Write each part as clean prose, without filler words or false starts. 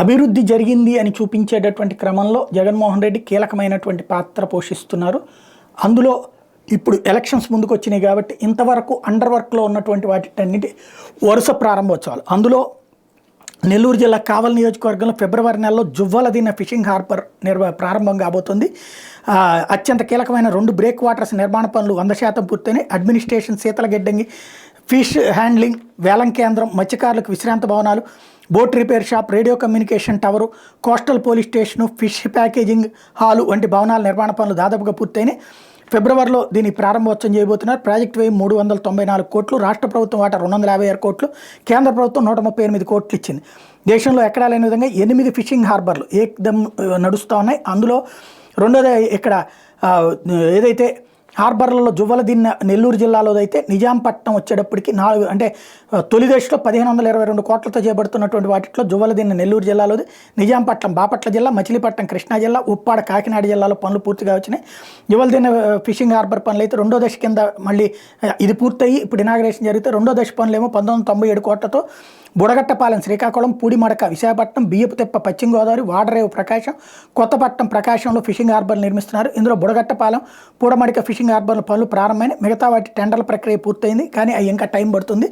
అభివృద్ధి జరిగింది అని చూపించేటటువంటి క్రమంలో జగన్మోహన్ రెడ్డి కీలకమైనటువంటి పాత్ర పోషిస్తున్నారు. అందులో ఇప్పుడు ఎలక్షన్స్ ముందుకు వచ్చినాయి కాబట్టి ఇంతవరకు అండర్ వర్క్లో ఉన్నటువంటి వాటిటన్నిటి వరుస ప్రారంభోత్సవాలు. అందులో నెల్లూరు జిల్లా కావలి నియోజకవర్గంలో ఫిబ్రవరి నెలలో జువ్వలదిన్న ఫిషింగ్ హార్బర్ ప్రారంభం కాబోతుంది. అత్యంత కీలకమైన 2 బ్రేక్ వాటర్స్ నిర్మాణ పనులు 100% పూర్తయినాయి. అడ్మినిస్ట్రేషన్, శీతలగిడ్డంగి, ఫిష్ హ్యాండ్లింగ్, వేలం కేంద్రం, మత్స్యకారులకు విశ్రాంత భవనాలు, boat repair shop, radio communication tower, coastal police station, fish packaging hall వంటి భవనాల నిర్మాణ పనులు దాదాపుగా పూర్తయినాయి. ఫిబ్రవరిలో దీన్ని ప్రారంభోత్సవం చేయబోతున్నారు. ప్రాజెక్టు వ్యయం 394 కోట్లు, రాష్ట్ర ప్రభుత్వం వాటా 256 కోట్లు, కేంద్ర ప్రభుత్వం 138 కోట్లు ఇచ్చింది. దేశంలో ఎక్కడా లేని విధంగా 8 ఫిషింగ్ హార్బర్లు ఏకదమ్ నడుస్తూ ఉన్నాయి. అందులో రెండోది ఇక్కడ ఏదైతే హార్బర్లలో జువ్వలదిన్న నెల్లూరు జిల్లాలో అయితే నిజాంపట్నం వచ్చేటప్పటికి 4 అంటే తొలి దశలో 1522 కోట్లతో చేపడుతున్నటువంటి వాటిలో జువ్వలదిన్న నెల్లూరు జిల్లాలోది, నిజాంపట్నం బాపట్ల జిల్లా, మచిలీపట్నం కృష్ణా జిల్లా, ఉప్పాడ కాకినాడ జిల్లాలో పనులు పూర్తిగా వచ్చినాయి. జువ్వలదిన్న ఫిషింగ్ హార్బర్ పనులు అయితే రెండో దశ కింద మళ్ళీ ఇది పూర్తయి ఇప్పుడు ఇనాగ్రేషన్ జరిగితే రెండో దశ పనులేమో 1997 కోట్లతో బుడగట్టపాలెం శ్రీకాకుళం, పూడిమడక విశాఖపట్నం, బియ్యపుతిప్ప పశ్చిమ గోదావరి, వాడరేవు ప్రకాశం, కొత్తపట్నం ప్రకాశంలో ఫిషింగ్ హార్బర్లు నిర్మిస్తున్నారు. ఇందులో బుడగట్టపాలెం, పూడమడిక ఫిషింగ్ హార్బర్ల పనులు ప్రారంభమైన, మిగతా వాటి టెండర్ల ప్రక్రియ పూర్తయింది కానీ అవి ఇంకా టైం పడుతుంది.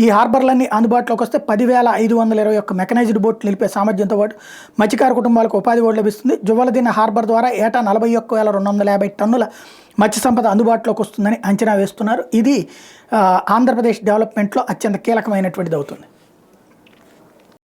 ఈ హార్బర్లన్నీ అందుబాటులోకి వస్తే 10,521 మెకనైజ్డ్ బోట్లు నిలిపే సామర్థ్యంతో పాటు మత్స్యకార కుటుంబాలకు ఉపాధి కూడా లభిస్తుంది. జువ్వలదిన్న హార్బర్ ద్వారా ఏటా 41,250 టన్నుల మత్స్య సంపద అందుబాటులోకి వస్తుందని అంచనా వేస్తున్నారు. ఇది ఆంధ్రప్రదేశ్ డెవలప్మెంట్లో అత్యంత కీలకమైనటువంటిది అవుతుంది.